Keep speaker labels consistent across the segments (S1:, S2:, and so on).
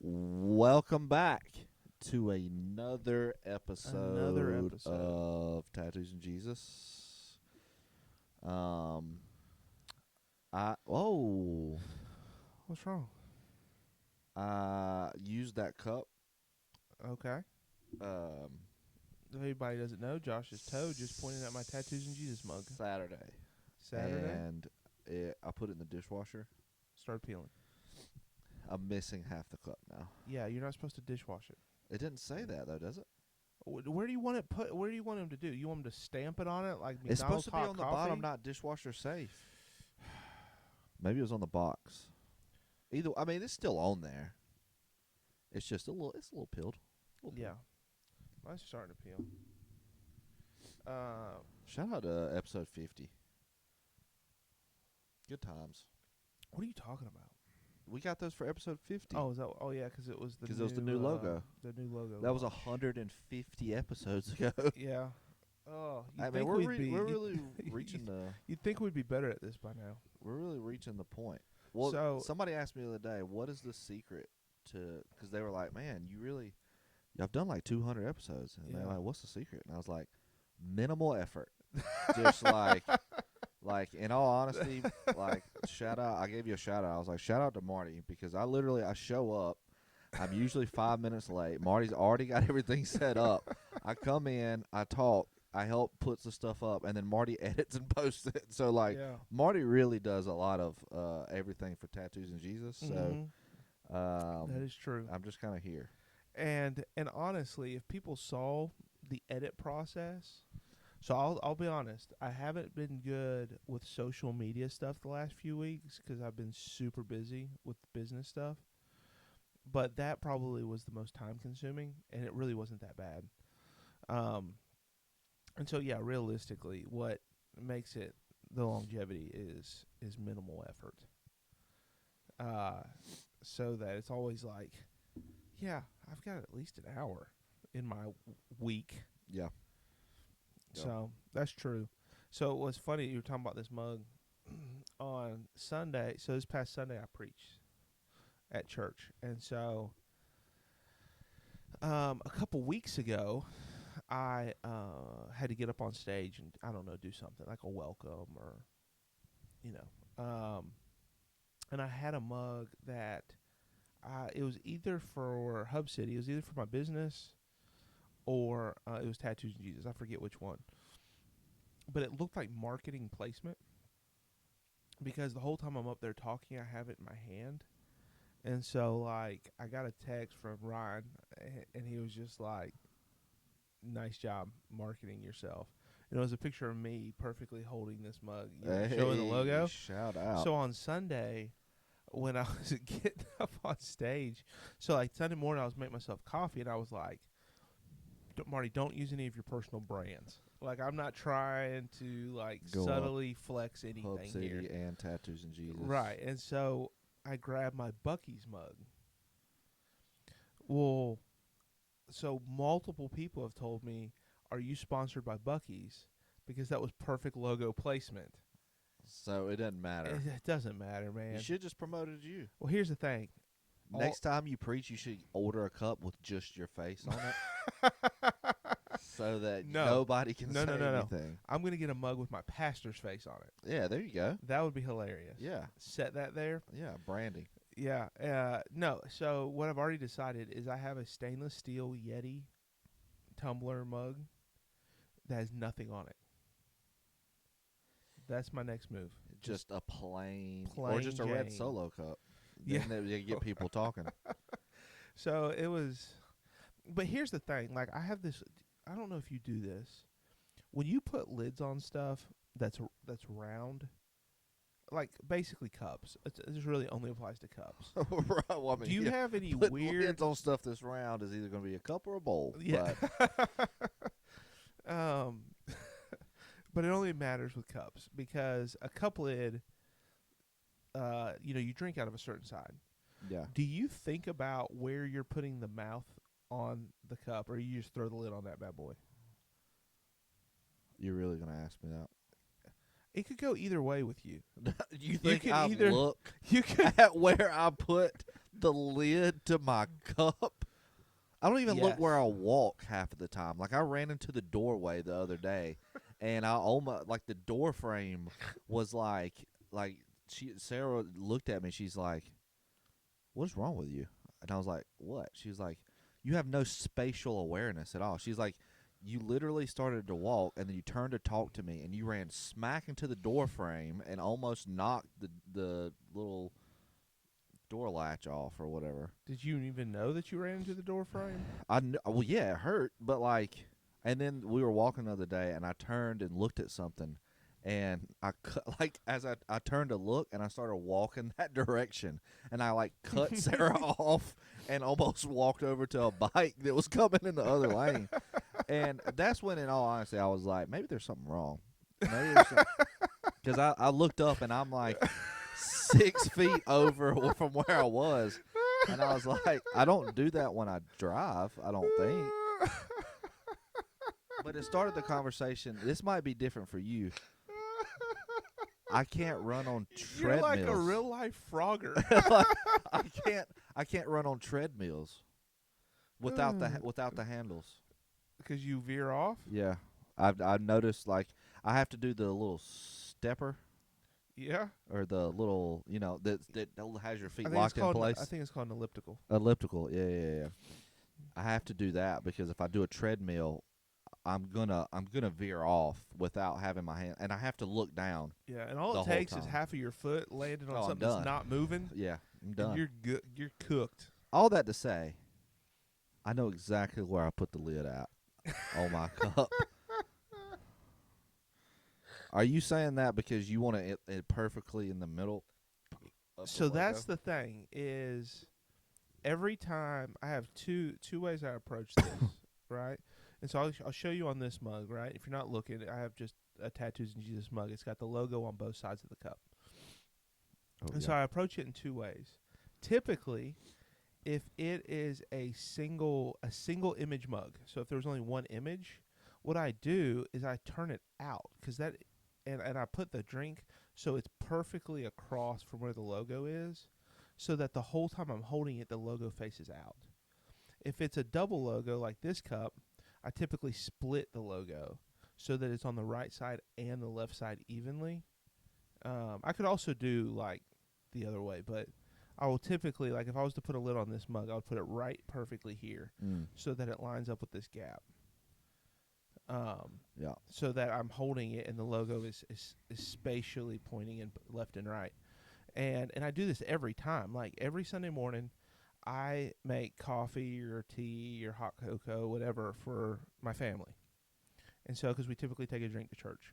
S1: Welcome back to another episode,
S2: episode.
S1: of Tattoos and Jesus. Um,
S2: What's wrong?
S1: I used that cup.
S2: Okay.
S1: Um,
S2: If anybody doesn't know, Josh's toe just pointed at my Tattoos and Jesus mug.
S1: Saturday, and I put it in the dishwasher.
S2: Started peeling.
S1: I'm missing half the cup now.
S2: Yeah, you're not supposed to dishwash it.
S1: It didn't say that though, does it?
S2: Where do you want it put? Where do you want him to do? You want him to stamp it on it like McDonald's
S1: It's supposed to be
S2: hot
S1: on the
S2: coffee?
S1: bottom, not dishwasher safe. Maybe it was on the box. I mean, it's still on there. It's just a little. It's a little peeled.
S2: Yeah. Mine's starting to peel.
S1: Shout out to episode 50. Good times.
S2: What are you talking about?
S1: We got those for episode 50.
S2: Oh, is that? Oh, yeah, because it was the.
S1: Because it was the new logo.
S2: The new logo.
S1: That was
S2: launch.
S1: 150 episodes ago.
S2: Yeah. Oh,
S1: I mean, we're really reaching the.
S2: You'd think we'd be better at this by now.
S1: We're really reaching the point. Well,
S2: So
S1: somebody asked me the other day, what is the secret to? Because they were like, man, I've done like 200 episodes, and they're
S2: Yeah.
S1: like, what's the secret? And I was like, minimal effort. Just like in all honesty, like shout out. I gave you a shout out. I was like, shout out to Marty, because I show up. I'm usually 5 minutes late. Marty's already got everything set up. I come in, I talk, I help put the stuff up, and then Marty edits and posts it. So
S2: yeah.
S1: Marty really does a lot of everything for Tattoos and Jesus. So
S2: that is true.
S1: I'm just kind of here.
S2: And honestly, if people saw the edit process, so I'll be honest, I haven't been good with social media stuff the last few weeks because I've been super busy with business stuff. But that probably was the most time consuming, and it really wasn't that bad. And so yeah, realistically, what makes it the longevity is minimal effort. So that it's always like, yeah, I've got at least an hour in my week.
S1: Yeah.
S2: So that's true. So what's funny, you were talking about this mug on Sunday. So this past Sunday I preached at church. And so a couple weeks ago, I had to get up on stage and, I don't know, do something like a welcome or, and I had a mug that it was either for Hub City, it was either for my business or it was Tattoos and Jesus. I forget which one. But it looked like marketing placement because the whole time I'm up there talking, I have it in my hand. And so, like, I got a text from Ryan, and he was just like, nice job marketing yourself. And it was a picture of me perfectly holding this mug, showing the logo.
S1: Shout out.
S2: So on Sunday, when I was getting up on stage, so like Sunday morning, I was making myself coffee, and I was like, Marty, don't use any of your personal brands. Like, I'm not trying to like
S1: Go
S2: subtly flex anything
S1: Hub City
S2: here.
S1: and Tattoos and Jesus.
S2: Right. And so I grabbed my Buc-ee's mug. Well, so multiple people have told me, are you sponsored by Buc-ee's? Because that was perfect logo placement.
S1: So it doesn't matter.
S2: It doesn't matter, man.
S1: You should just promote it you.
S2: Well, here's the thing.
S1: Next time you preach, you should order a cup with just your face on it. So that nobody can say anything.
S2: I'm going to get a mug with my pastor's face on it.
S1: Yeah, there you go.
S2: That would be hilarious.
S1: Yeah.
S2: Set that there.
S1: Yeah, branding.
S2: Yeah. No, so what I've already decided is I have a stainless steel Yeti tumbler mug that has nothing on it. That's my next move.
S1: Just a plain or just a red
S2: Jane.
S1: Solo cup.
S2: Yeah.
S1: Then they get people talking.
S2: So it was, but here's the thing. Like, I have this, I don't know if you do this. When you put lids on stuff that's round, like basically cups, this really only applies to cups.
S1: Right, well, I mean,
S2: Do you have any
S1: put
S2: weird
S1: lids on stuff that's round is either going to be a cup or a bowl.
S2: Yeah.
S1: But
S2: But it only matters with cups because a cup lid, you drink out of a certain side.
S1: yeah.
S2: Do you think about where you're putting the mouth on the cup, or you just throw the lid on that bad boy?
S1: You're really going to ask me that?
S2: It could go either way with you.
S1: You think
S2: could
S1: I
S2: either-
S1: look
S2: You could
S1: at where I put the lid to my cup. I don't even look where I
S2: Yes.
S1: walk half of the time. Like I ran into the doorway the other day, and I almost like the door frame was like Sarah looked at me. She's like, "What's wrong with you?" And I was like, "What?" She was like, "You have no spatial awareness at all." She's like, "You literally started to walk, and then you turned to talk to me, and you ran smack into the door frame and almost knocked the little door latch off or whatever."
S2: Did you even know that you ran into the door frame?
S1: Well, yeah, it hurt, but like, and then we were walking the other day, and I turned and looked at something, and I cut, like as I turned to look, and I started walking that direction, and I like cut Sarah off and almost walked over to a bike that was coming in the other lane, and that's when, in all honesty, I was like, maybe there's something wrong, maybe there's something, because I looked up and I'm like 6 feet over from where I was. And I was like, I don't do that when I drive, I don't think. But it started the conversation. This might be different for you. I can't run on treadmills.
S2: You're like a real life Frogger.
S1: Like, I can't run on treadmills without the handles.
S2: Because you veer off?
S1: Yeah. I've noticed, like, I have to do the little stepper
S2: Yeah.
S1: or the little, that has your feet
S2: I think
S1: locked in place.
S2: I think it's called an elliptical.
S1: Elliptical, yeah. I have to do that because if I do a treadmill, I'm gonna veer off without having my hand, and I have to look down.
S2: Yeah, and all
S1: the
S2: it
S1: whole
S2: takes is
S1: time.
S2: half of your foot landing on
S1: I'm
S2: something that's
S1: done.
S2: not moving,
S1: Yeah, I'm
S2: and
S1: done.
S2: you're good. You're cooked.
S1: All that to say, I know exactly where I put the lid at on my cup. Are you saying that because you want it perfectly in the middle of
S2: So
S1: the
S2: that's
S1: logo?
S2: the thing is every time I have two ways I approach this, right? And so I'll show you on this mug, right? If you're not looking, I have just a Tattoos and Jesus mug. It's got the logo on both sides of the cup. And so I approach it in two ways. Typically, if it is a single image mug, so if there's only one image, what I do is I turn it out and I put the drink so it's perfectly across from where the logo is, so that the whole time I'm holding it, the logo faces out. If it's a double logo like this cup, I typically split the logo so that it's on the right side and the left side evenly. I could also do like the other way, but I will typically, like if I was to put a lid on this mug, I would put it right perfectly here so that it lines up with this gap.
S1: Yeah.
S2: So that I'm holding it and the logo is spatially pointing in left and right. And I do this every time. Like every Sunday morning, I make coffee or tea or hot cocoa, whatever, for my family. And so, because we typically take a drink to church.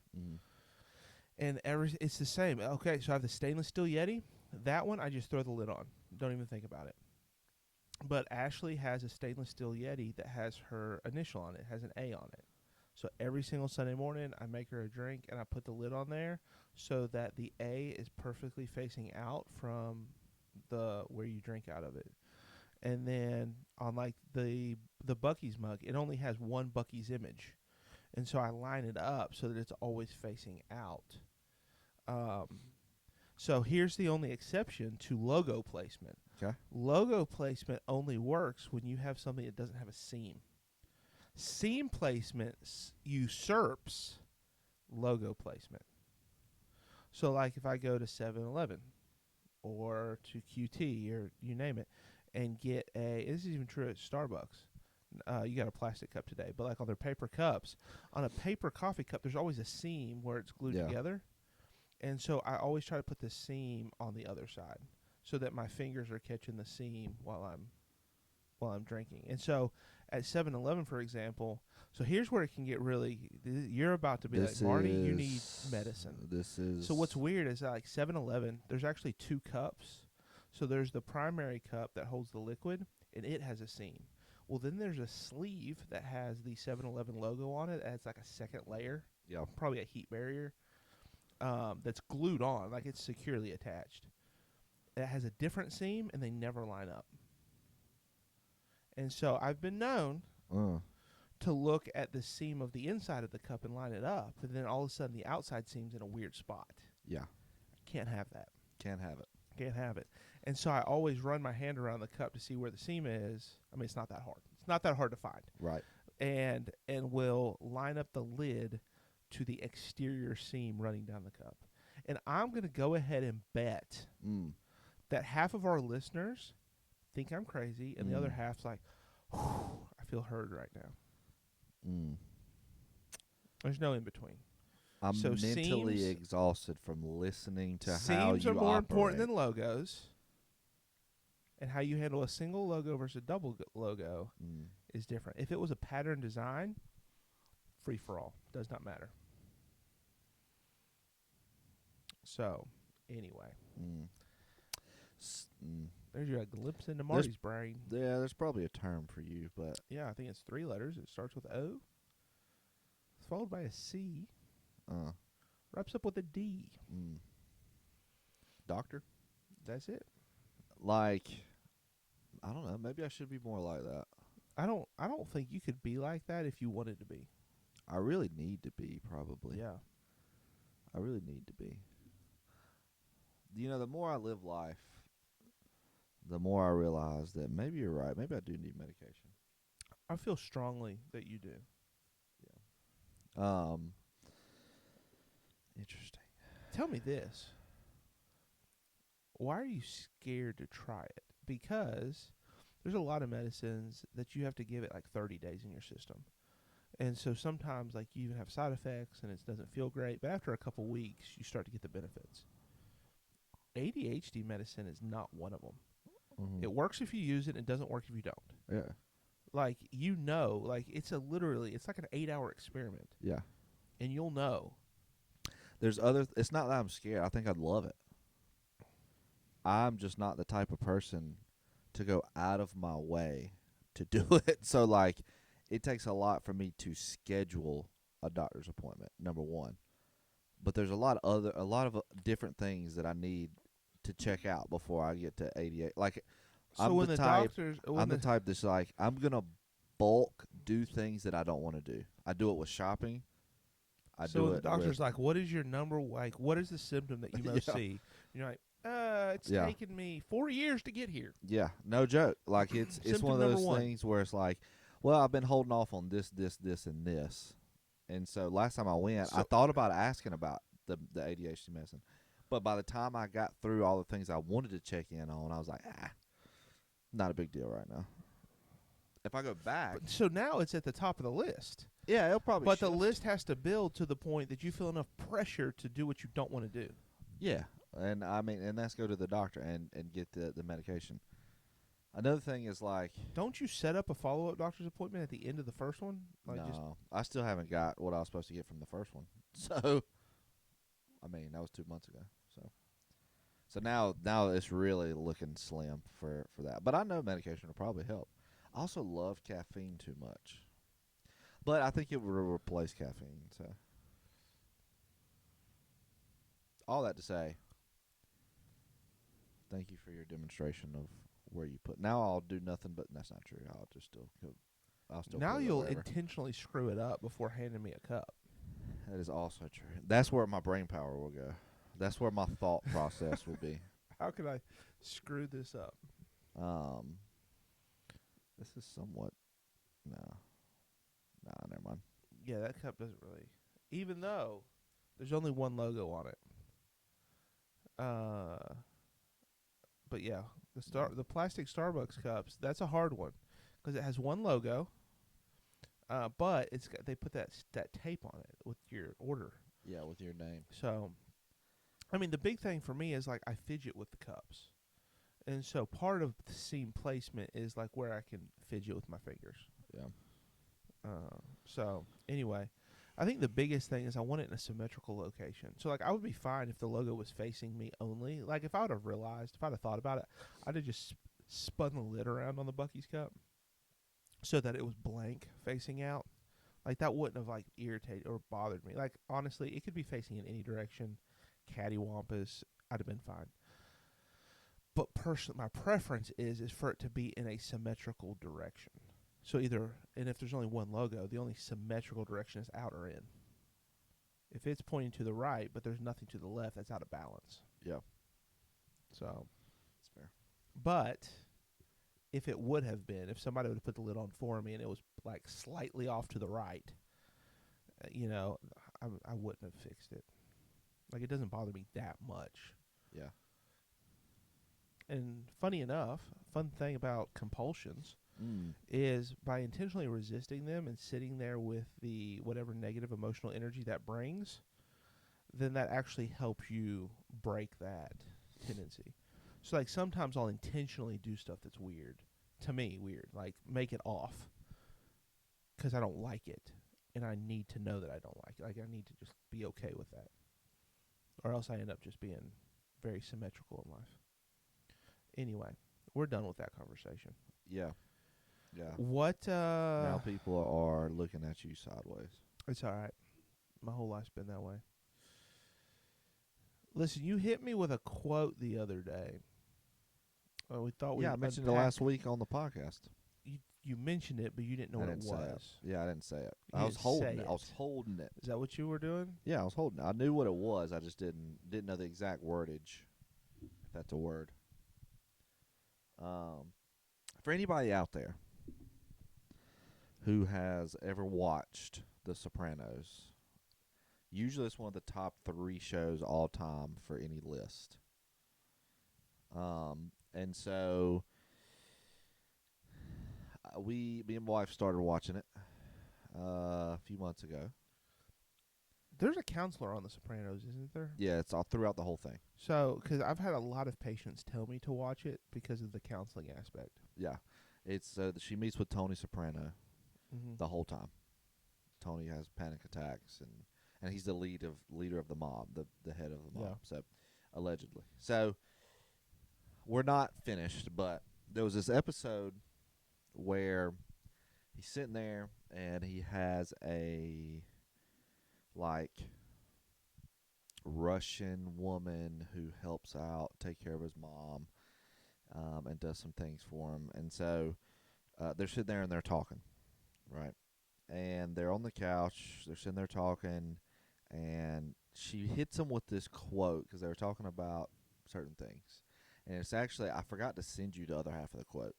S2: And it's the same. Okay, so I have the stainless steel Yeti. That one, I just throw the lid on. Don't even think about it. But Ashley has a stainless steel Yeti that has her initial on it. Has an A on it. So every single Sunday morning, I make her a drink and I put the lid on there so that the A is perfectly facing out from the where you drink out of it. And then on like the Buc-ee's mug, it only has one Buc-ee's image. And so I line it up so that it's always facing out. So here's the only exception to logo placement.
S1: Okay.
S2: Logo placement only works when you have something that doesn't have a seam. Seam placement usurps logo placement. So like if I go to 7-Eleven or to QT or you name it and get this is even true at Starbucks. You got a plastic cup today, but like on their paper cups, on a paper coffee cup, there's always a seam where it's glued together. And so I always try to put the seam on the other side so that my fingers are catching the seam while I'm drinking. And so at 7-Eleven, for example, so here's where it can get really, you're about to be like, Marty, you need medicine. So what's weird is like 7-Eleven, there's actually two cups. So there's the primary cup that holds the liquid, and it has a seam. Well, then there's a sleeve that has the 7-Eleven logo on it. It adds like a second layer, probably a heat barrier, that's glued on, like it's securely attached. It has a different seam, and they never line up. And so I've been known to look at the seam of the inside of the cup and line it up, and then all of a sudden the outside seam's in a weird spot.
S1: Yeah.
S2: Can't have that.
S1: Can't have it.
S2: Can't have it. And so I always run my hand around the cup to see where the seam is. I mean, it's not that hard. It's not that hard to find.
S1: Right.
S2: And will line up the lid to the exterior seam running down the cup. And I'm going to go ahead and bet that half of our listeners think I'm crazy, and the other half's like, I feel heard right now. There's no in between.
S1: I'm
S2: So
S1: mentally
S2: seams,
S1: exhausted from listening to how you
S2: seams are more important
S1: operate.
S2: than logos. And how you handle a single logo versus a double logo is different. If it was a pattern design, free for all. Does not matter. So, anyway. There's your glimpse into Marty's brain.
S1: Yeah, there's probably a term for you, but...
S2: Yeah, I think it's 3 letters. It starts with O. It's followed by a C. Wraps up with a D.
S1: Doctor?
S2: That's it.
S1: Like, I don't know. Maybe I should be more like that.
S2: I don't think you could be like that if you wanted to be.
S1: I really need to be, probably.
S2: Yeah.
S1: I really need to be. You know, the more I live life, the more I realize that maybe you're right. Maybe I do need medication.
S2: I feel strongly that you do.
S1: Yeah. Interesting.
S2: Tell me this. Why are you scared to try it? Because there's a lot of medicines that you have to give it like 30 days in your system. And so sometimes like you even have side effects and it doesn't feel great, but after a couple weeks you start to get the benefits. ADHD medicine is not one of them. It works if you use it, and it doesn't work if you don't.
S1: Yeah.
S2: Like, like it's like an 8-hour experiment.
S1: Yeah.
S2: And you'll know.
S1: There's it's not that I'm scared. I think I'd love it. I'm just not the type of person to go out of my way to do it. So, like, it takes a lot for me to schedule a doctor's appointment, number one. But there's a lot of different things that I need to check out before I get to 88. Like,
S2: So
S1: I'm
S2: when
S1: the
S2: the
S1: type,
S2: doctors,
S1: I'm the type that's like, I'm gonna bulk do things that I don't want to do. I do it with shopping.
S2: So the doctor's like, what is your number? Like, what is the symptom that you most see? And you're like, it's taken me 4 years to get here.
S1: Yeah, no joke. Like, it's one of those things where it's like, well, I've been holding off on this, and this. And so last time I went, I thought about asking about the ADHD medicine. But by the time I got through all the things I wanted to check in on, I was like, not a big deal right now. If I go back.
S2: So now it's at the top of the list.
S1: Yeah, it'll probably
S2: But
S1: shift.
S2: the list has to build to the point that you feel enough pressure to do what you don't want to do.
S1: Yeah. And I mean, and that's go to the doctor and get the medication. Another thing is like.
S2: Don't you set up a follow-up doctor's appointment at the end of the first one? Like
S1: no, I still haven't got what I was supposed to get from the first one. So, I mean, that was 2 months ago. So now it's really looking slim for that. But I know medication will probably help. I also love caffeine too much. But I think it will replace caffeine. So, all that to say, thank you for your demonstration of where you put. Now I'll do nothing, but that's not true. I'll just still
S2: now
S1: put it
S2: you'll
S1: wherever.
S2: intentionally screw it up before handing me a cup.
S1: That is also true. That's where my brain power will go. That's where my thought process will be.
S2: How can I screw this up?
S1: This is somewhat. Never mind.
S2: Yeah, that cup doesn't really. Even though there's only one logo on it. But yeah, the plastic Starbucks cups, that's a hard one because it has one logo. But they put that tape on it with your order.
S1: Yeah, with your name.
S2: So, I mean, the big thing for me is like I fidget with the cups, and so part of the seam placement is like where I can fidget with my fingers.
S1: Yeah.
S2: So anyway, I think the biggest thing is I want it in a symmetrical location. So like I would be fine if the logo was facing me only. Like if I would have realized, if I'd have thought about it, I'd have just spun the lid around on the Buc-ee's cup so that it was blank facing out. Like that wouldn't have like irritated or bothered me. Like honestly, it could be facing in any direction. Cattywampus, I'd have been fine. But personally, my preference is for it to be in a symmetrical direction. So and if there's only one logo, the only symmetrical direction is out or in. If it's pointing to the right, but there's nothing to the left, that's out of balance.
S1: Yeah.
S2: So.
S1: That's fair.
S2: But if it would have been, if somebody would have put the lid on for me and it was like slightly off to the right, I wouldn't have fixed it. Like, it doesn't bother me that much.
S1: Yeah.
S2: And funny enough, fun thing about compulsions
S1: Mm.
S2: is by intentionally resisting them and sitting there with the whatever negative emotional energy that brings, then that actually helps you break that tendency. So, like, sometimes I'll intentionally do stuff that's weird. To me, weird. Like, make it off because I don't like it. And I need to know that I don't like it. Like, I need to just be okay with that. Or else I end up just being very symmetrical in life. Anyway, we're done with that conversation.
S1: Yeah. Yeah.
S2: What,
S1: Now people are looking at you sideways.
S2: It's all right. My whole life's been that way. Listen, you hit me with a quote the other day. We thought we
S1: I mentioned it last week on the podcast.
S2: You mentioned it, but you didn't know what it was.
S1: Yeah, I didn't say it.
S2: You
S1: I was
S2: didn't
S1: holding
S2: say
S1: it. I was holding it.
S2: Is that what you were doing?
S1: Yeah, I was holding it. I knew what it was. I just didn't know the exact wordage, if that's a word. For anybody out there who has ever watched The Sopranos, usually it's one of the top 3 shows all time for any list. And so me and my wife started watching it a few months ago.
S2: There's a counselor on The Sopranos, isn't there?
S1: Yeah, it's all throughout the whole thing.
S2: So, because I've had a lot of patients tell me to watch it because of the counseling aspect.
S1: Yeah, it's she meets with Tony Soprano the whole time. Tony has panic attacks, and he's the leader of the mob, the head of the mob.
S2: Yeah.
S1: So, allegedly. So, we're not finished, but there was this episode where he's sitting there and he has a Russian woman who helps out take care of his mom, and does some things for him. And so they're sitting there and they're talking, right? And they're on the couch, they're sitting there talking, and she hits him with this quote because they were talking about certain things. And it's actually, I forgot to send you the other half of the quote.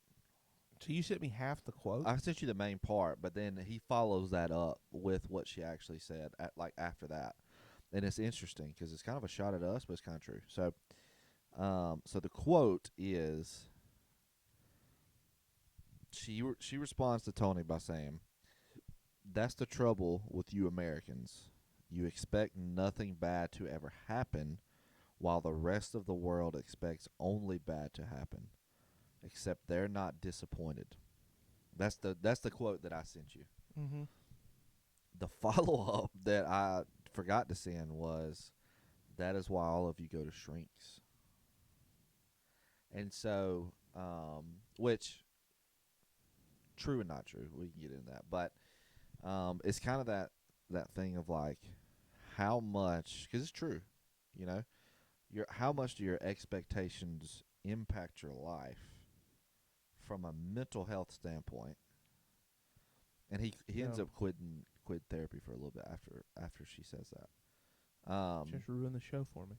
S2: So you sent me half the quote?
S1: I sent you the main part, but then he follows that up with what she actually said after that. And it's interesting because it's kind of a shot at us, but it's kind of true. So, so the quote is, she responds to Tony by saying, "That's the trouble with you Americans. You expect nothing bad to ever happen, while the rest of the world expects only bad to happen. Except they're not disappointed." That's the quote that I sent you.
S2: Mm-hmm.
S1: The follow-up that I forgot to send was, "That is why all of you go to shrinks." And so, which, true and not true, we can get into that. But it's kind of that thing of like, how much, because it's true, how much do your expectations impact your life from a mental health standpoint? And he ends up quit therapy for a little bit after she says that.
S2: Just ruined the show for me.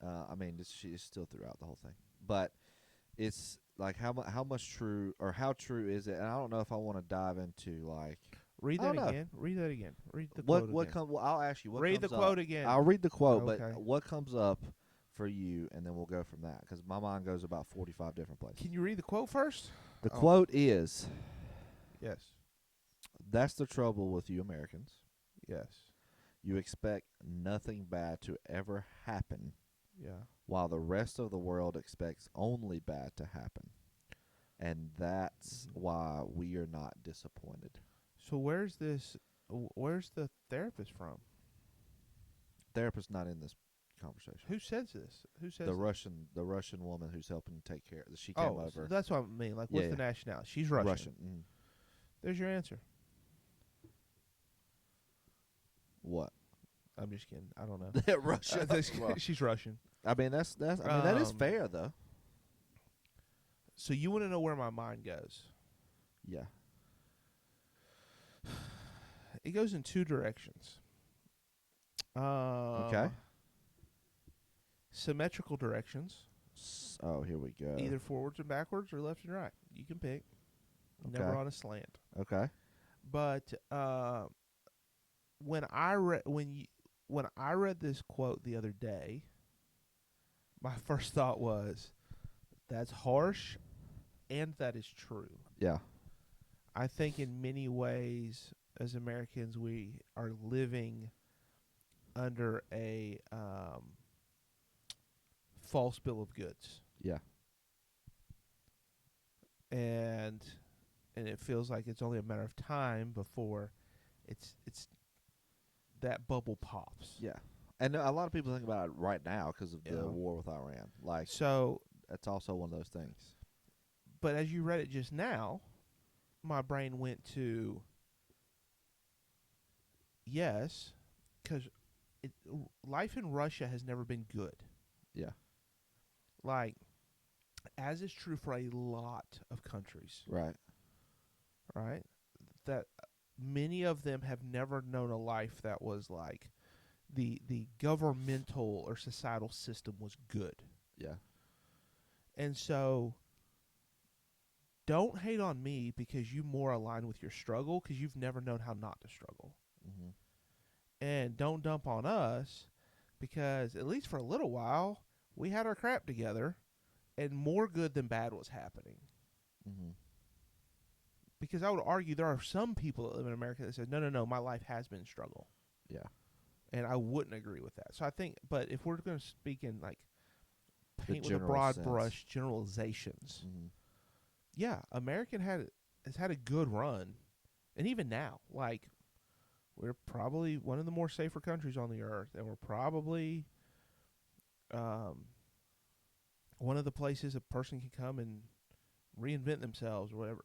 S1: I mean, she's still throughout the whole thing, but it's like how much true, or how true is it? And I don't know if I want to dive into like.
S2: Read that again. Read that again. Read the quote again.
S1: Well, I'll ask you what.
S2: Read the
S1: comes
S2: quote
S1: up.
S2: again.
S1: I'll read the quote,
S2: Okay.
S1: but what comes up for you, and then we'll go from that, because my mind goes about 45 different places.
S2: Can you read the quote first?
S1: The quote is,
S2: Yes.
S1: "That's the trouble with you Americans.
S2: Yes.
S1: You expect nothing bad to ever happen,
S2: Yeah.
S1: while the rest of the world expects only bad to happen. And that's why we are not disappointed."
S2: So where's the therapist from?
S1: Therapist's not in this conversation.
S2: Who says this? Who says
S1: the
S2: this?
S1: Russian woman who's helping take care. She came over.
S2: So that's what I mean. Like, what's
S1: Yeah,
S2: the nationality? She's Russian.
S1: Russian.
S2: There's your answer.
S1: What?
S2: I'm just kidding. I don't know.
S1: Russian.
S2: She's Russian.
S1: I mean, that's. I mean, that is fair though.
S2: So you want to know where my mind goes?
S1: Yeah.
S2: It goes in two directions.
S1: Okay.
S2: Symmetrical directions.
S1: Oh, here we go.
S2: Either forwards and backwards or left and right. You can pick.
S1: Okay.
S2: Never on a slant.
S1: Okay.
S2: But when I read this quote the other day, my first thought was, that's harsh and that is true.
S1: Yeah.
S2: I think in many ways, as Americans, we are living under a false bill of goods,
S1: Yeah.
S2: and it feels like it's only a matter of time before it's that bubble pops.
S1: Yeah. And a lot of people think about it right now because of the
S2: Yeah.
S1: war with Iran. Like,
S2: So,
S1: that's also one of those things.
S2: but as you read it just now, my brain went to yes, because life in Russia has never been good.
S1: Yeah.
S2: Like, as is true for a lot of countries,
S1: Right.
S2: right? That many of them have never known a life that was like the governmental or societal system was good.
S1: Yeah.
S2: And so don't hate on me because you more align with your struggle because you've never known how not to struggle.
S1: Mm-hmm.
S2: And don't dump on us because at least for a little while we had our crap together and more good than bad was happening.
S1: Mm-hmm.
S2: Because I would argue there are some people that live in America that said, no, my life has been struggle.
S1: Yeah.
S2: And I wouldn't agree with that. So I think, but if we're going to speak in like paint with a
S1: general
S2: broad
S1: sense.
S2: brush generalizations,
S1: Mm-hmm.
S2: yeah, American has had a good run. And even now, like, we're probably one of the more safer countries on the earth. And we're probably one of the places a person can come and reinvent themselves or whatever.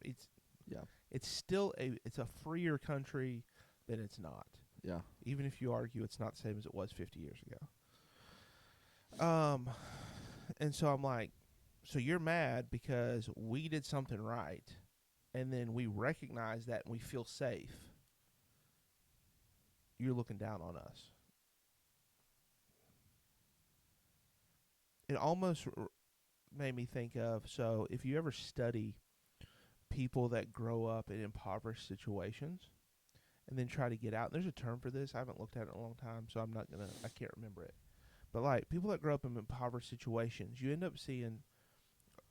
S1: Yeah.
S2: It's still it's a freer country than it's not.
S1: Yeah.
S2: Even if you argue it's not the same as it was 50 years ago. And so I'm like, so you're mad because we did something right, and then we recognize that and we feel safe. You're looking down on us. It almost made me think of, so if you ever study people that grow up in impoverished situations and then try to get out, there's a term for this. I haven't looked at it in a long time, so I can't remember it. But like people that grow up in impoverished situations, you end up seeing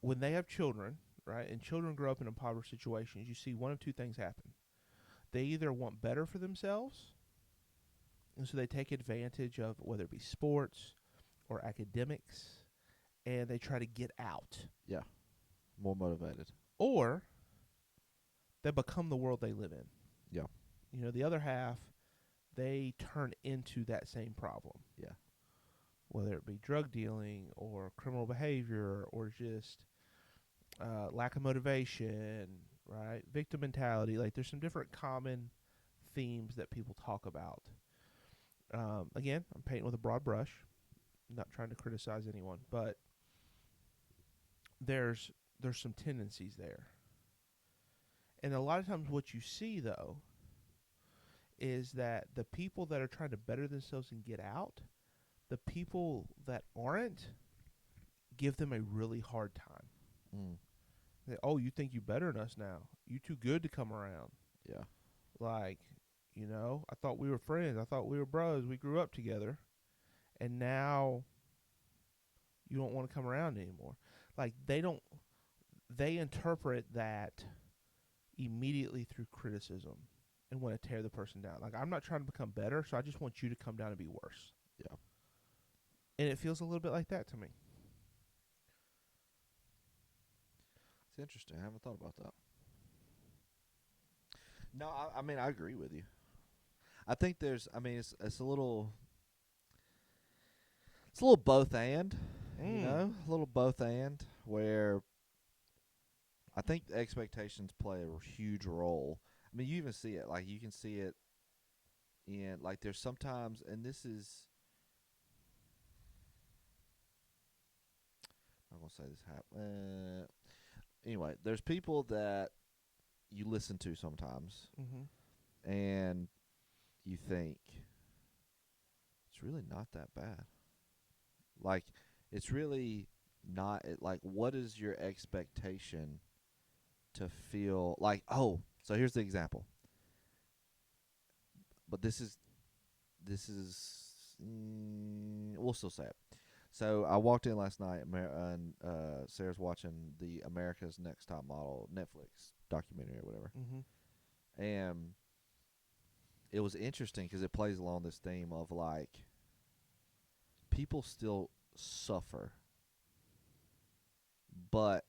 S2: when they have children, right? And children grow up in impoverished situations, you see one of two things happen. They either want better for themselves, and so they take advantage of whether it be sports or academics, and they try to get out.
S1: Yeah. More motivated.
S2: Or they become the world they live in.
S1: Yeah.
S2: You know, the other half, they turn into that same problem.
S1: Yeah.
S2: Whether it be drug dealing or criminal behavior or just lack of motivation, right? Victim mentality. Like, there's some different common themes that people talk about. Again, I'm painting with a broad brush. I'm not trying to criticize anyone, but there's some tendencies there. And a lot of times what you see, though, is that the people that are trying to better themselves and get out, the people that aren't give them a really hard time.
S1: Mm.
S2: Oh, you think you better than us now? You too good to come around.
S1: Yeah.
S2: Like, you know, I thought we were friends. I thought we were bros. We grew up together. And now you don't want to come around anymore. Like, they interpret that immediately through criticism and want to tear the person down. Like, I'm not trying to become better, so I just want you to come down and be worse.
S1: Yeah.
S2: And it feels a little bit like that to me.
S1: It's interesting. I haven't thought about that. No, I mean, I agree with you. I think it's a little both and, you know, a little both and where I think the expectations play a huge role. I mean, you even see it. Like, you can see it in, like, there's sometimes, and this is, I'm going to say this happen. Anyway, there's people that you listen to sometimes,
S2: Mm-hmm.
S1: and you think, it's really not that bad. Like, it's really not like what is your expectation to feel like? Oh, so here's the example. But this is we'll still say it. So I walked in last night, and Sarah's watching the America's Next Top Model Netflix documentary or whatever, and it was interesting because it plays along this theme of like people still suffer, but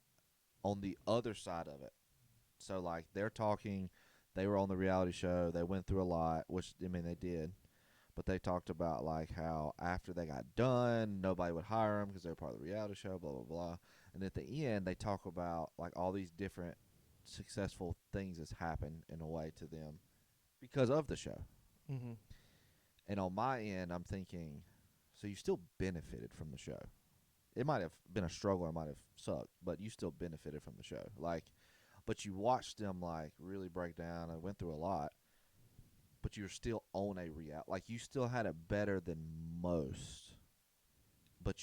S1: on the other side of it. So like they're talking, they were on the reality show, they went through a lot, which I mean they did, but they talked about like how after they got done, nobody would hire them because they were part of the reality show, blah blah blah. And at the end, they talk about like all these different successful things that's happened in a way to them because of the show.
S2: Mm-hmm.
S1: And on my end, I'm thinking, so you still benefited from the show. It might have been a struggle, it might have sucked, but you still benefited from the show. Like, but you watched them like really break down and went through a lot, but you're still on a reality. Like you still had it better than most, but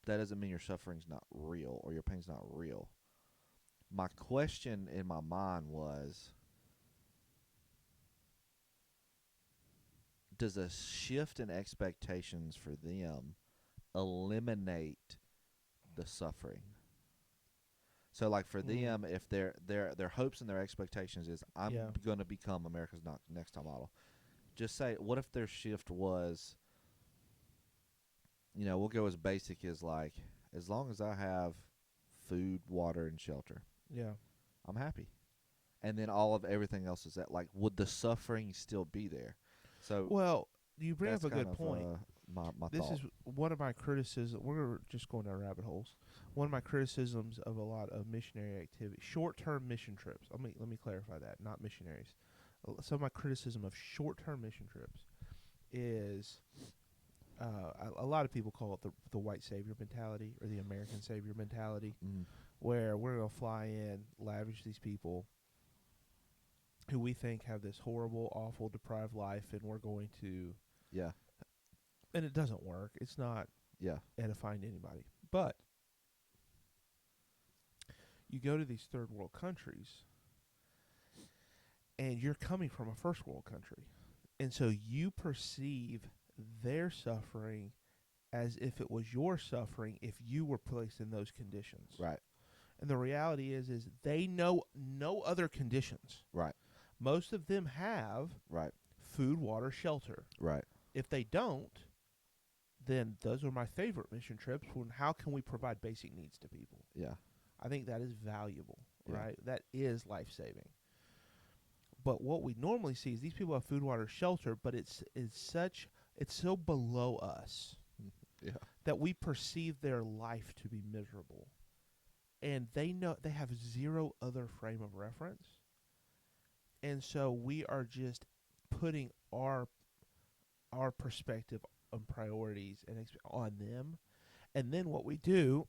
S1: that doesn't mean your suffering's not real or your pain's not real. My question in my mind was, does a shift in expectations for them eliminate the suffering? So like for them, if their hopes and their expectations is I'm going to become America's next top model. Just say, what if their shift was, we'll go as basic as like, as long as I have food, water, and shelter, I'm happy. And then all of everything else is that, like, would the suffering still be there? So,
S2: well, you bring up a good
S1: of,
S2: point.
S1: My
S2: This
S1: thought.
S2: is one of my criticisms. We're just going down rabbit holes. One of my criticisms of a lot of missionary activity, short-term mission trips. Let me clarify that, not missionaries. Some of my criticism of short-term mission trips is a lot of people call it the white savior mentality or the American savior mentality, where we're going to fly in, lavish these people who we think have this horrible, awful, deprived life, and we're going to...
S1: Yeah.
S2: And it doesn't work. It's not edifying to anybody. But you go to these third world countries, and you're coming from a first world country. And so you perceive their suffering as if it was your suffering if you were placed in those conditions.
S1: Right.
S2: And the reality is they know no other conditions.
S1: Right.
S2: Most of them have food, water, shelter.
S1: Right.
S2: If they don't, then those are my favorite mission trips. When how can we provide basic needs to people? Yeah. I think that is valuable, right? That is life-saving. But what we normally see is these people have food, water, shelter, but it's so below us that we perceive their life to be miserable. And they know they have zero other frame of reference. And so we are just putting our perspective on priorities and on them. And then what we do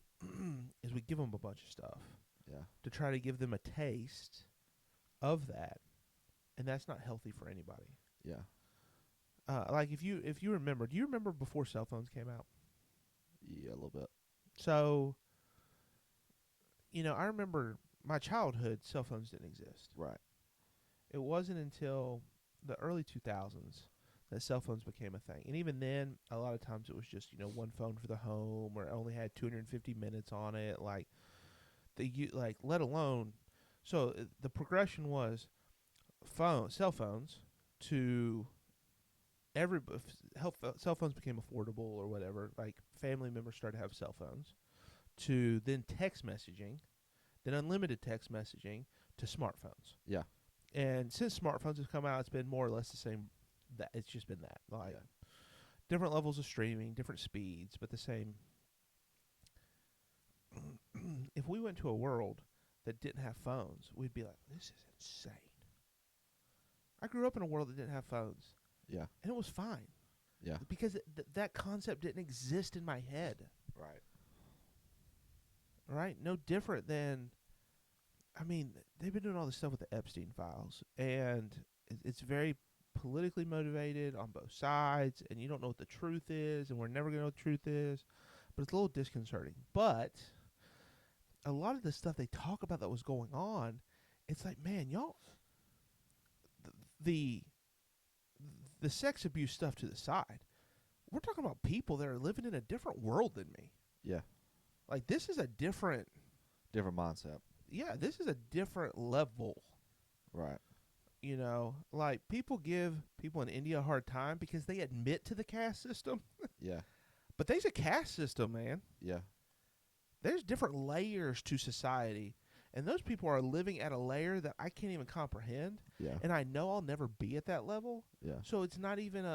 S2: is we give them a bunch of stuff to try to give them a taste of that. And that's not healthy for anybody. Yeah. Like if you remember, do you remember before cell phones came out?
S1: Yeah, a little bit.
S2: So, I remember my childhood, cell phones didn't exist.
S1: Right.
S2: It wasn't until the early 2000s that cell phones became a thing. And even then, a lot of times it was just, one phone for the home, or it only had 250 minutes on it. Like, let alone, so the progression was cell phones to cell phones became affordable or whatever. Like, family members started to have cell phones, to then text messaging, then unlimited text messaging, to smartphones. Yeah. And since smartphones have come out, it's been more or less the same. That it's just been that, like, different levels of streaming, different speeds, but the same. If we went to a world that didn't have phones, we'd be like, this is insane. I grew up in a world that didn't have phones. Yeah. And it was fine. Yeah. Because that concept didn't exist in my head. Right. Right? No different than, they've been doing all this stuff with the Epstein files, and it's very politically motivated on both sides, and you don't know what the truth is, and we're never going to know what the truth is. but it's a little disconcerting. But a lot of the stuff they talk about that was going on, it's like, man, y'all, the the sex abuse stuff to the side. We're talking about people that are living in a different world than me.
S1: Yeah.
S2: Like, this is a different,
S1: Mindset.
S2: yeah, this is a different level.
S1: Right.
S2: You know, like, people give people in India a hard time because they admit to the caste system.
S1: Yeah.
S2: But there's a caste system, man.
S1: Yeah.
S2: There's different layers to society. And those people are living at a layer that I can't even comprehend.
S1: Yeah.
S2: And I know I'll never be at that level.
S1: Yeah.
S2: So it's not even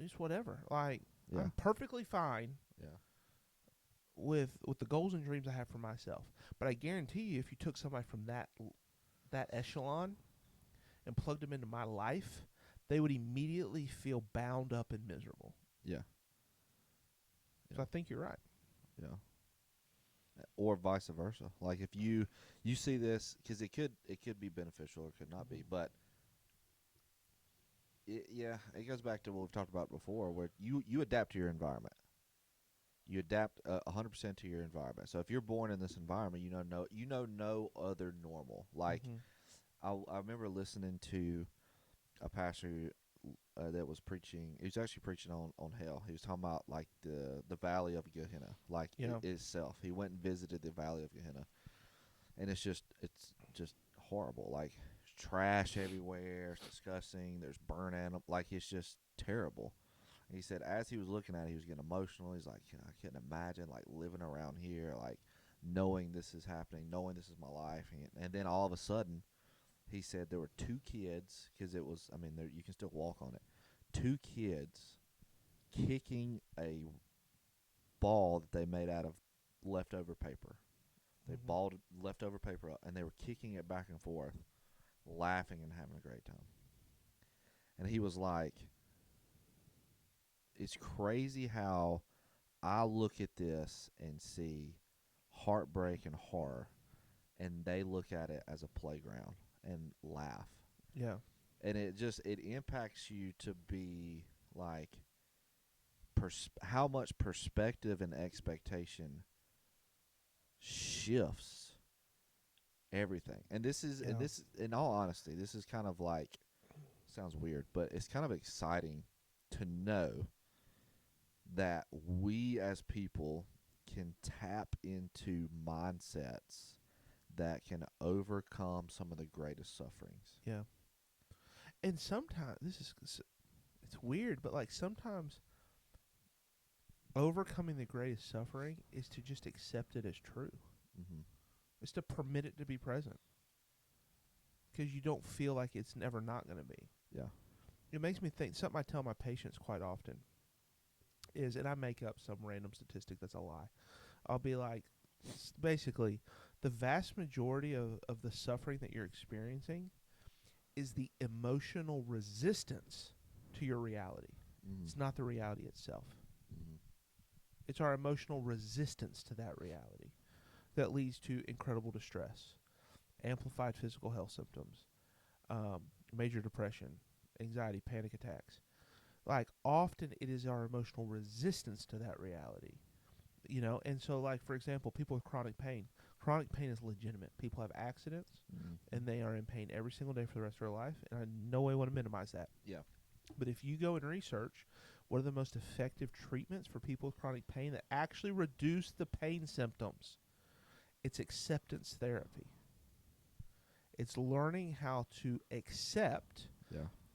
S2: it's whatever. Like,
S1: Yeah.
S2: I'm perfectly fine
S1: Yeah.
S2: with the goals and dreams I have for myself. But I guarantee you, if you took somebody from that echelon and plugged them into my life, they would immediately feel bound up and miserable.
S1: Yeah.
S2: So I think you're right.
S1: Yeah. Or vice versa. Like, if you see this, because it could be beneficial or it could not be, but it goes back to what we've talked about before, where you adapt to your environment. You adapt 100% to your environment. So if you're born in this environment, you know no other normal. Like, I remember listening to a pastor that was preaching. He was actually preaching on hell. He was talking about, like, the valley of Gehenna, like, itself. He went and visited the valley of Gehenna, and it's just horrible. Like, there's trash everywhere. It's disgusting. There's burn animals. Like, it's just terrible. And he said as he was looking at it, he was getting emotional. He's like, I couldn't imagine, like, living around here, like, knowing this is happening, knowing this is my life. And then all of a sudden, he said there were two kids, because it was, you can still walk on it. Two kids kicking a ball that they made out of leftover paper. They balled leftover paper up, and they were kicking it back and forth, laughing and having a great time. And he was like, it's crazy how I look at this and see heartbreak and horror, and they look at it as a playground and laugh.
S2: Yeah.
S1: And it impacts you to be like, how much perspective and expectation shifts everything. And this is, in all honesty, this is kind of like, sounds weird, but it's kind of exciting to know that we as people can tap into mindsets that can overcome some of the greatest sufferings.
S2: Yeah. And sometimes, it's weird, but, like, sometimes overcoming the greatest suffering is to just accept it as true.
S1: Mm-hmm.
S2: It's to permit it to be present. Because you don't feel like it's never not going to be.
S1: Yeah.
S2: It makes me think, something I tell my patients quite often is, and I make up some random statistic that's a lie. I'll be like, basically, the vast majority of the suffering that you're experiencing is the emotional resistance to your reality.
S1: Mm-hmm.
S2: It's not the reality itself.
S1: Mm-hmm.
S2: It's our emotional resistance to that reality that leads to incredible distress, amplified physical health symptoms, major depression, anxiety, panic attacks. Like, often it is our emotional resistance to that reality. You know, and so, like, for example, people with chronic pain. Chronic pain is legitimate. People have accidents, and they are in pain every single day for the rest of their life, and I no way want to minimize that.
S1: Yeah.
S2: But if you go and research what are the most effective treatments for people with chronic pain that actually reduce the pain symptoms, it's acceptance therapy. It's learning how to accept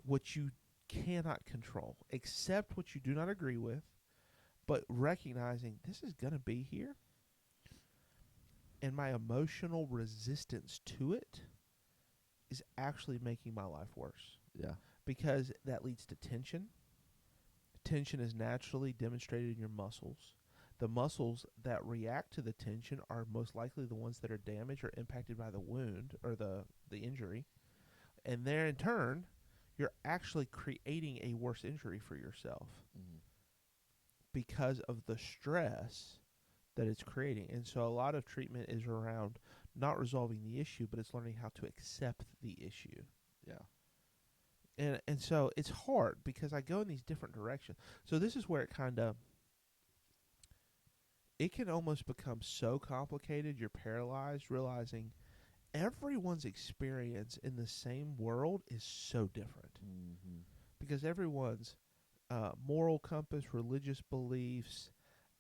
S2: what you cannot control, accept what you do not agree with, but recognizing this is going to be here, and my emotional resistance to it is actually making my life worse.
S1: Yeah.
S2: Because that leads to tension. Tension is naturally demonstrated in your muscles. The muscles that react to the tension are most likely the ones that are damaged or impacted by the wound or the injury. And there, in turn, you're actually creating a worse injury for yourself because of the stress that it's creating. And so a lot of treatment is around not resolving the issue, but it's learning how to accept the issue.
S1: Yeah.
S2: And so it's hard because I go in these different directions. So this is where it kind of, it can almost become so complicated you're paralyzed, realizing everyone's experience in the same world is so different.
S1: Mm-hmm.
S2: Because everyone's moral compass, religious beliefs,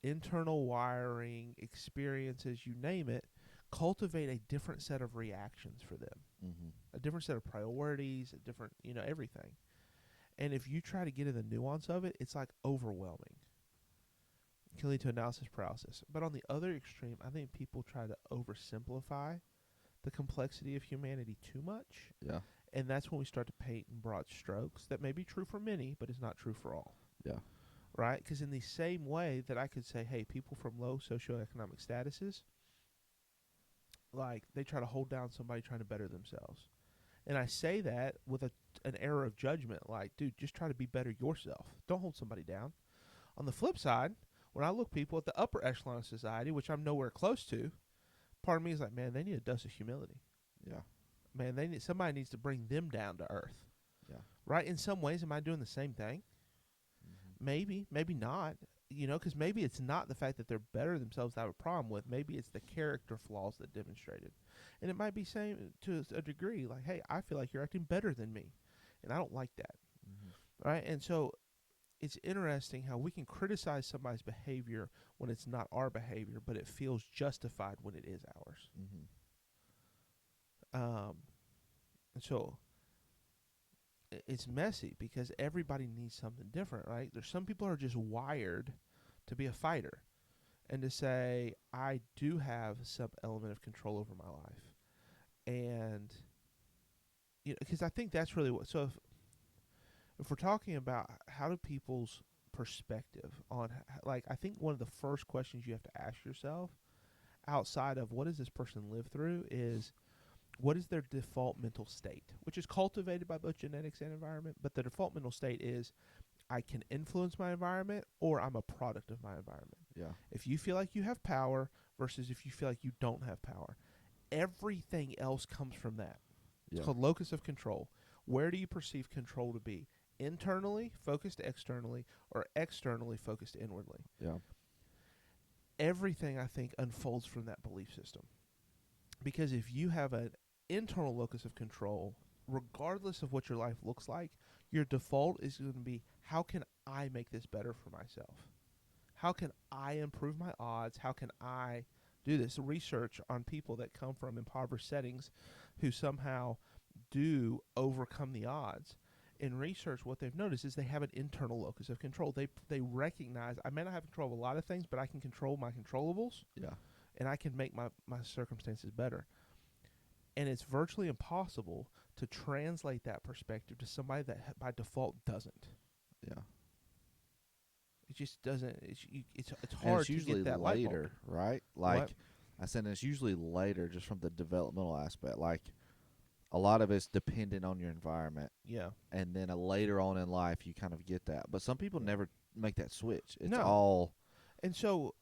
S2: internal wiring, experiences, you name it, cultivate a different set of reactions for them,
S1: Mm-hmm.
S2: a different set of priorities, a different, everything. And if you try to get in the nuance of it, it's like overwhelming. It can lead to analysis paralysis. But on the other extreme, I think people try to oversimplify the complexity of humanity too much.
S1: Yeah.
S2: And that's when we start to paint in broad strokes that may be true for many, but is not true for all.
S1: Yeah.
S2: Right? Because in the same way that I could say, hey, people from low socioeconomic statuses, like, they try to hold down somebody trying to better themselves. And I say that with an error of judgment, like, dude, just try to be better yourself. Don't hold somebody down. On the flip side, when I look people at the upper echelon of society, which I'm nowhere close to, part of me is like, man, they need a dose of humility.
S1: Yeah.
S2: Man, somebody needs to bring them down to earth.
S1: Yeah.
S2: Right? In some ways, am I doing the same thing?
S1: Mm-hmm.
S2: Maybe not. Because maybe it's not the fact that they're better themselves that I have a problem with. Maybe it's the character flaws that demonstrated. And it might be same to a degree, like, hey, I feel like you're acting better than me. And I don't like that.
S1: Mm-hmm.
S2: Right? And so it's interesting how we can criticize somebody's behavior when it's not our behavior, but it feels justified when it is ours.
S1: Mm-hmm.
S2: And so it's messy because everybody needs something different, right? There's some people who are just wired to be a fighter and to say, I do have some element of control over my life. And, because I think that's really what, so if we're talking about how do people's perspective on, like, I think one of the first questions you have to ask yourself outside of what does this person live through is, what is their default mental state, which is cultivated by both genetics and environment. But the default mental state is, I can influence my environment or I'm a product of my environment.
S1: Yeah.
S2: If you feel like you have power versus if you feel like you don't have power, everything else comes from that.
S1: Yeah.
S2: It's called locus of control. Where do you perceive control to be? Internally focused externally, or externally focused inwardly?
S1: Yeah.
S2: Everything, I think, unfolds from that belief system. Because if you have an internal locus of control, regardless of what your life looks like, your default is going to be, how can I make this better for myself? How can I improve my odds? How can I do this? Research on people that come from impoverished settings who somehow do overcome the odds. In research, what they've noticed is they have an internal locus of control. They recognize, I may not have control of a lot of things, but I can control my controllables.
S1: Yeah.
S2: And I can make my circumstances better. And it's virtually impossible to translate that perspective to somebody that by default doesn't.
S1: Yeah.
S2: It just doesn't. It's
S1: And
S2: hard
S1: it's
S2: to
S1: usually
S2: get that light bulb.
S1: later, right? Like
S2: What?
S1: I said, it's usually later, just from the developmental aspect. Like a lot of it's dependent on your environment,
S2: Yeah.
S1: and then later on in life you kind of get that. But some people
S2: Yeah.
S1: never make that switch. It's
S2: No.
S1: all
S2: And so,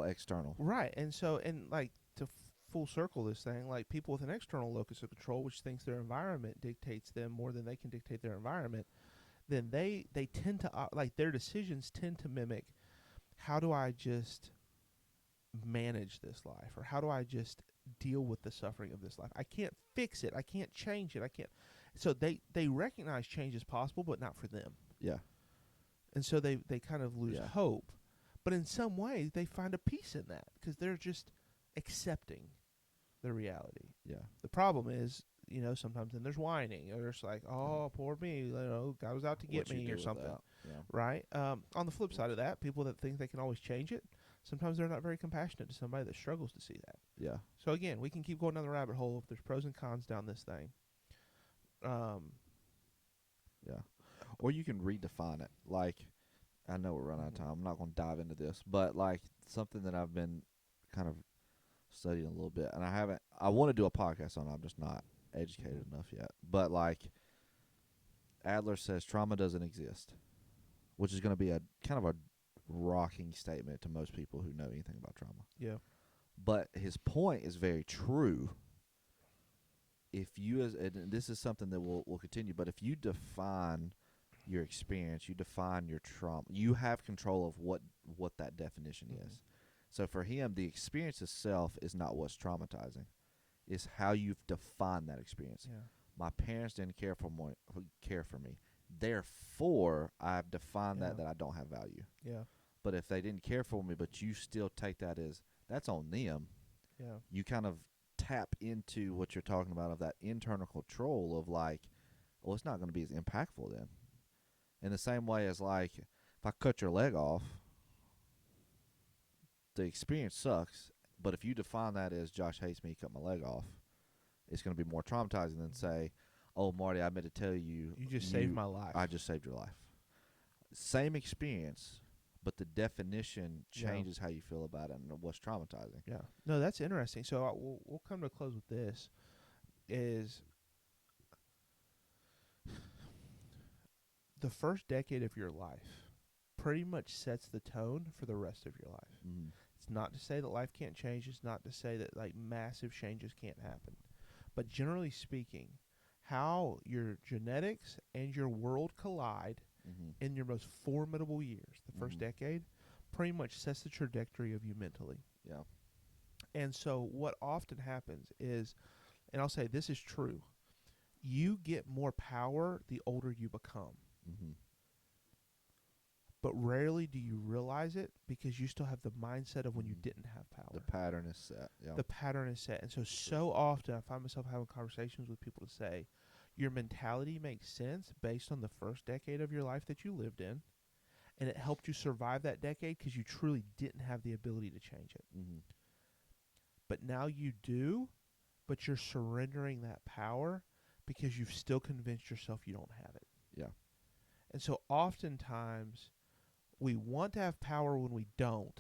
S1: external.
S2: right. And so, and like to full circle this thing, like people with an external locus of control, which thinks their environment dictates them more than they can dictate their environment, then they tend to, like, their decisions tend to mimic, how do I just manage this life, or how do I just deal with the suffering of this life? I can't fix it. I can't change it. I can't. So they recognize change is possible, but not for them.
S1: Yeah.
S2: And so they kind of lose
S1: Yeah.
S2: hope. But in some way, they find a peace in that because they're just accepting the reality.
S1: Yeah.
S2: The problem is, sometimes then there's whining, or it's like, oh, poor me, God was out to get
S1: What you
S2: me
S1: do
S2: or
S1: with
S2: something,
S1: that. Yeah.
S2: right? On the flip side of that, people that think they can always change it, sometimes they're not very compassionate to somebody that struggles to see that.
S1: Yeah.
S2: So again, we can keep going down the rabbit hole if there's pros and cons down this thing.
S1: Yeah. Or you can redefine it. Like, I know we're running out of time. I'm not going to dive into this, but like something that I've been kind of studying a little bit, and I want to do a podcast on it. I'm just not educated enough yet. But like Adler says, trauma doesn't exist, which is going to be a kind of a rocking statement to most people who know anything about trauma.
S2: Yeah.
S1: But his point is very true. If you, and this is something that will continue, but if you define your experience, you define your trauma, you have control of what that definition is. So for him, the experience itself is not what's traumatizing. It's how you've defined that experience.
S2: Yeah.
S1: My parents didn't care for me. Therefore, I've defined
S2: Yeah.
S1: that I don't have value.
S2: Yeah.
S1: But if they didn't care for me, but you still take that as that's on them,
S2: Yeah.
S1: you kind of tap into what you're talking about of that internal control of like, well, it's not going to be as impactful then. In the same way as like, if I cut your leg off, the experience sucks. But if you define that as Josh hates me, he cut my leg off, it's going to be more traumatizing than say, oh, Marty, I meant to tell you.
S2: You just saved my life.
S1: I just saved your life. Same experience, but the definition changes how you feel about it and what's traumatizing.
S2: Yeah. No, that's interesting. So we'll come to a close with this. Is the first decade of your life pretty much sets the tone for the rest of your life.
S1: Mm.
S2: It's not to say that life can't change. It's not to say that like massive changes can't happen. But generally speaking, how your genetics and your world collide in your most formidable years, the first decade, pretty much sets the trajectory of you mentally.
S1: Yeah.
S2: And so what often happens is, and I'll say this is true, you get more power the older you become.
S1: Mm-hmm.
S2: But rarely do you realize it because you still have the mindset of when you didn't have power.
S1: The pattern is set. Yeah.
S2: The pattern is set. And so often I find myself having conversations with people to say, your mentality makes sense based on the first decade of your life that you lived in, and it helped you survive that decade because you truly didn't have the ability to change it.
S1: Mm-hmm.
S2: But now you do, but you're surrendering that power because you've still convinced yourself you don't have it.
S1: Yeah.
S2: And so oftentimes we want to have power when we don't,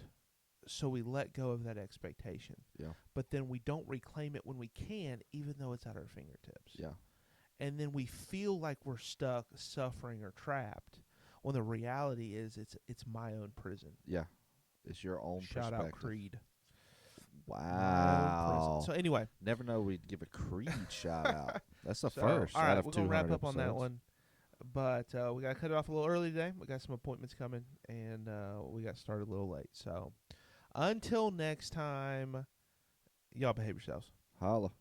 S2: so we let go of that expectation.
S1: Yeah.
S2: But then we don't reclaim it when we can, even though it's at our fingertips.
S1: Yeah.
S2: And then we feel like we're stuck, suffering, or trapped, when the reality is it's my own prison.
S1: Yeah. It's your own
S2: Shout
S1: perspective.
S2: out Creed.
S1: Wow.
S2: So anyway.
S1: Never know we'd give a Creed shout out. That's the
S2: So,
S1: first.
S2: all right,
S1: out of
S2: we're going to wrap up
S1: episodes.
S2: on that one. But we got to cut it off a little early today. We got some appointments coming, and we got started a little late. So until next time, y'all behave yourselves.
S1: Holla.